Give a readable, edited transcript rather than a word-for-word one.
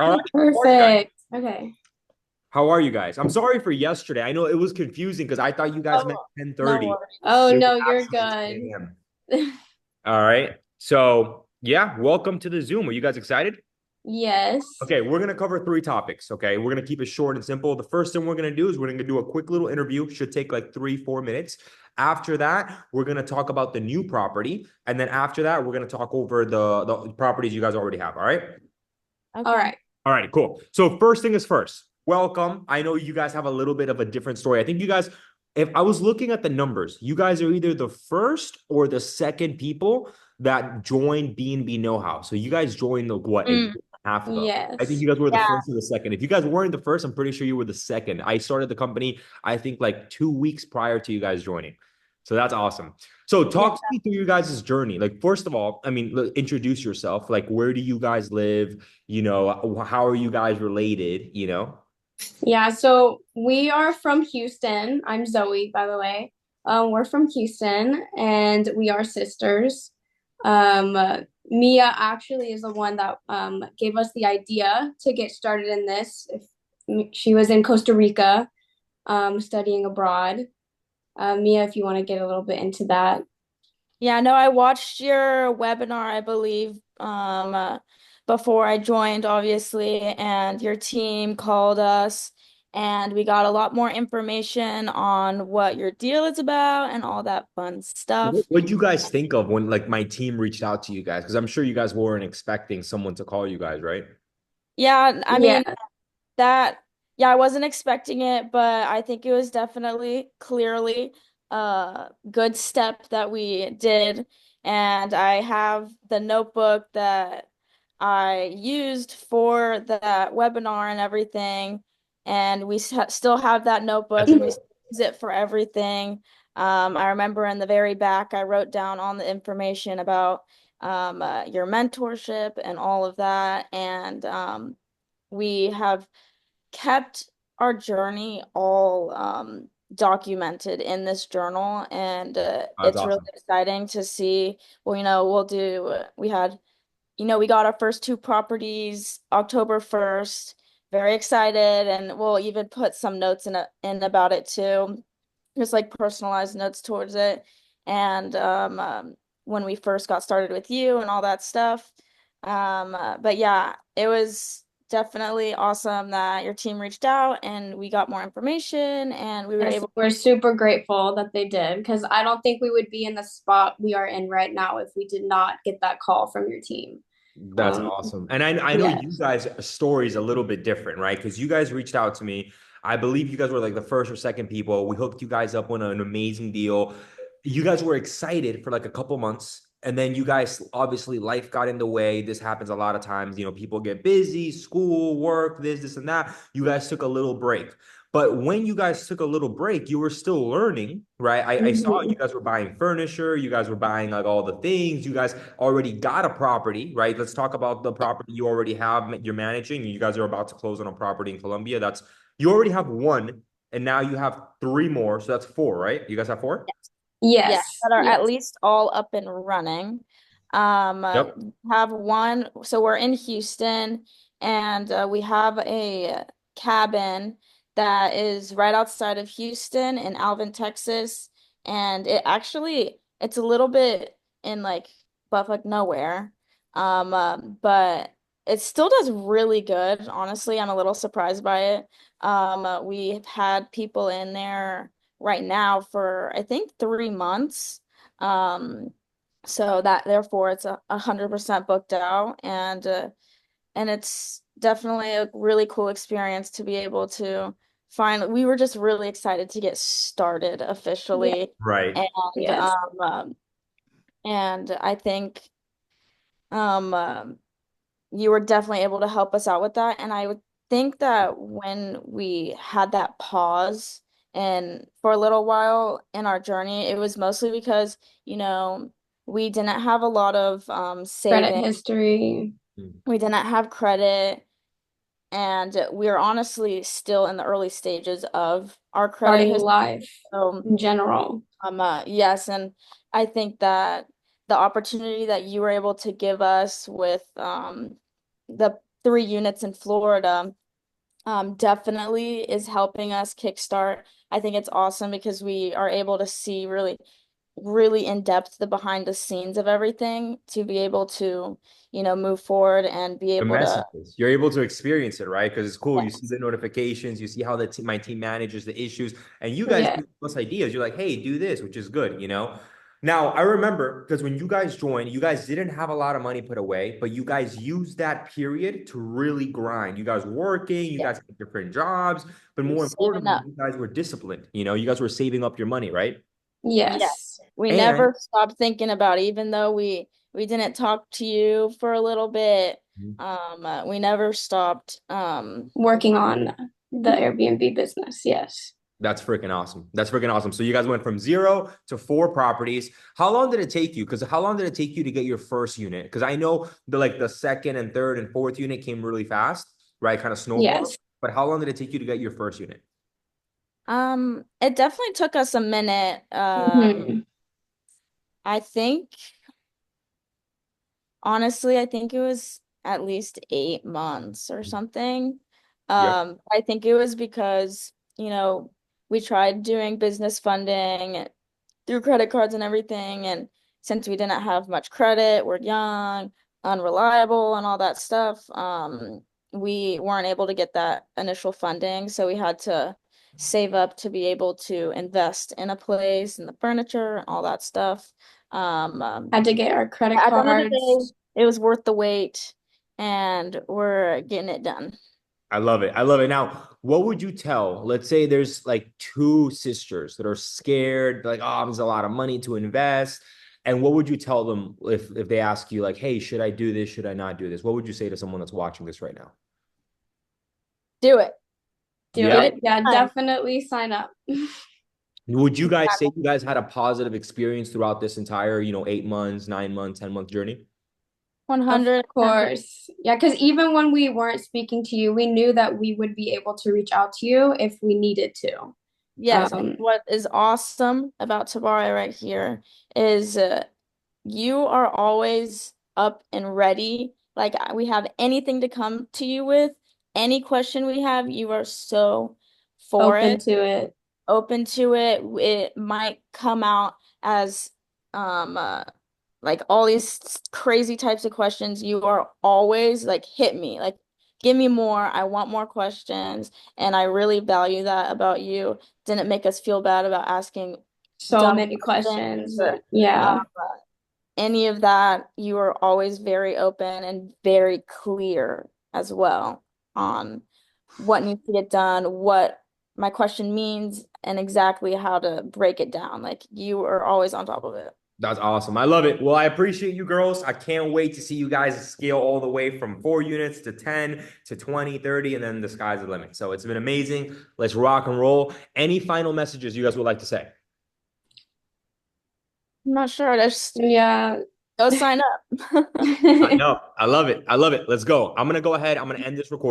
All right. How are you guys? Perfect. Okay. How are you guys? I'm sorry for yesterday. I know it was confusing because I thought you guys meant Oh, no 10:30. worries. Oh, It was no, you're actually good. 10 a.m. All right. So, yeah, welcome to the Zoom. Are you guys excited? Yes. Okay, we're going to cover three topics. Okay, we're going to keep it short and simple. The first thing we're going to do is we're going to do a quick little interview. Should take like 3, 4 minutes. After that, we're going to talk about the new property. And then after that, we're going to talk over the properties you guys already have. All right. All Okay. right. All right, cool. So first thing is first. Welcome. I know you guys have a little bit of a different story. I think you guys, if I was looking at the numbers, you guys are either the first or the second people that joined B&B Know How. So you guys joined what, a year Mm, and a half ago. I think Yes. you guys were the yeah. first or the second. If you guys weren't the first, I'm pretty sure you were the second. I started the company, I think like 2 weeks prior to you guys joining. So that's awesome. So Yeah. talk to me through your guys' journey. Like, first of all, I mean, introduce yourself. Like, where do you guys live? How are you guys related? Yeah, so we are from Houston. I'm Zoe, by the way. We're from Houston and we are sisters. Mia actually is the one that gave us the idea to get started in this. She was in Costa Rica studying abroad. Mia, if you want to get a little bit into that. Yeah, no, I watched your webinar, I believe, before I joined, obviously, and your team called us and we got a lot more information on what your deal is about and all that fun stuff. What did you guys think of when like my team reached out to you guys? Because I'm sure you guys weren't expecting someone to call you guys, right? Yeah, I Yeah. mean that yeah, I wasn't expecting it, but I think it was definitely clearly a good step that we did. And I have the notebook that I used for that webinar and everything. And we still have that notebook and we still use it for everything. I remember in the very back, I wrote down all the information about your mentorship and all of that. And we have kept our journey all documented in this journal, and That's it's really awesome. exciting to see. Well, we had, we got our first two properties October 1st. Very excited, and we'll even put some notes in about it too, just like personalized notes towards it. And when we first got started with you and all that stuff. But yeah, it was definitely awesome that your team reached out and we got more information and we were Yes, able. we're super grateful that they did because I don't think we would be in the spot we are in right now if we did not get that call from your team. That's Um, awesome. And I know you yes. guys' story is a little bit different, right? Because you guys reached out to me. I believe you guys were like the first or second people. We hooked you guys up on an amazing deal. You guys were excited for like a couple months. And then you guys, obviously, life got in the way. This happens a lot of times. People get busy, school, work, this, and that. You guys took a little break. But when you guys took a little break, you were still learning, right? I saw you Mhm. guys were buying furniture, you guys were buying like all the things, you guys already got a property, right? Let's talk about the property you already have, you're managing. You guys are about to close on a property in Colombia. You already have one, and now you have three more. So that's four, right? You guys have four? Yeah, Yes. that are at Yes. least all up and running. Yep. Have one, so we're in Houston and we have a cabin that is right outside of Houston in Alvin, Texas. And it's a little bit in like butt nowhere. But it still does really good. Honestly, I'm a little surprised by it. We've had people in there right now for I think 3 months. Um, so that therefore it's 100% booked out, and it's definitely a really cool experience to be able to find. We were just really excited to get started Yeah. officially, Right. and Yes. I think um, you were definitely able to help us out with that. And I would think that when we had that pause and for a little while in our journey, it was mostly because, we didn't have a lot of Credit saving. history, We didn't have credit, and we are honestly still in the early stages of our credit starting history. life So, in general. yes, and I think that the opportunity that you were able to give us with the 3 units in Florida, definitely is helping us kickstart. I think it's awesome because we are able to see really in depth the behind the scenes of everything to be able to, move forward and be The able to, messages. You're able to experience it, right? Because it's cool. You see yes, the notifications, you see how my team manages the issues, and you guys Yeah. give us ideas. You're like, hey, do this, which is good, you know? Now, I remember because when you guys joined, you guys didn't have a lot of money put away, but you guys used that period to really grind. You guys were working, you yeah, guys had different jobs, but we're more saving importantly, up. you guys were disciplined. You know, you guys were saving up your money, right? Yes. Yes. We And never stopped thinking about it, even though we didn't talk to you for a little bit. We never stopped. Working on the Airbnb business. Yes. that's freaking awesome. That's freaking awesome. So you guys went from 0 to 4 properties. How long did it take you? Because how long did it take you to get your first unit? Because I know the second and third and fourth unit came really fast, right? Kind of snowballed. Yes. But how long did it take you to get your first unit? It definitely took us a minute. Hmm. I think Honestly, I think it was at least 8 months or something. Yep. I think it was because, we tried doing business funding through credit cards and everything. And since we didn't have much credit, we're young, unreliable, and all that stuff, we weren't able to get that initial funding. So we had to save up to be able to invest in a place and the furniture and all that stuff. Had to get our credit At the end of the cards. day, it was worth the wait, and we're getting it done. I love it. I love it. Now, what would you tell? Let's say there's like two sisters that are scared, like, oh, there's a lot of money to invest. And what would you tell them if they ask you, like, hey, should I do this? Should I not do this? What would you say to someone that's watching this right now? Do it. Do Get Yeah. it it. Yeah, done. definitely sign up. Would you guys say you guys had a positive experience throughout this entire, 8 months, 9 months, 10-month journey? Of 110%. course. Yeah, because even when we weren't speaking to you, we knew that we would be able to reach out to you if we needed to. Yes, and Um, what is awesome about Tabare right here is you are always up and ready. Like we have anything to come to you with, any question we have, you are so for Open it. to it. Open to it. It might come out as um uh, like all these crazy types of questions. You are always like hit me. Like give me more. I want more questions. And I really value that about you. Didn't make us feel bad about asking So dumb many questions questions. or Yeah. um, any of that. You are always very open and very clear as well on what needs to get done, what my question means, and exactly how to break it down. Like you are always on top of it. That's awesome. I love it. Well, I appreciate you girls. I can't wait to see you guys scale all the way from 4 units to 10 to 20, 30, and then the sky's the limit. So it's been amazing. Let's rock and roll. Any final messages you guys would like to say? I'm not sure. Just Yeah. go sign up. No, I love it. I love it. Let's go. I'm going to go ahead. I'm going to end this recording.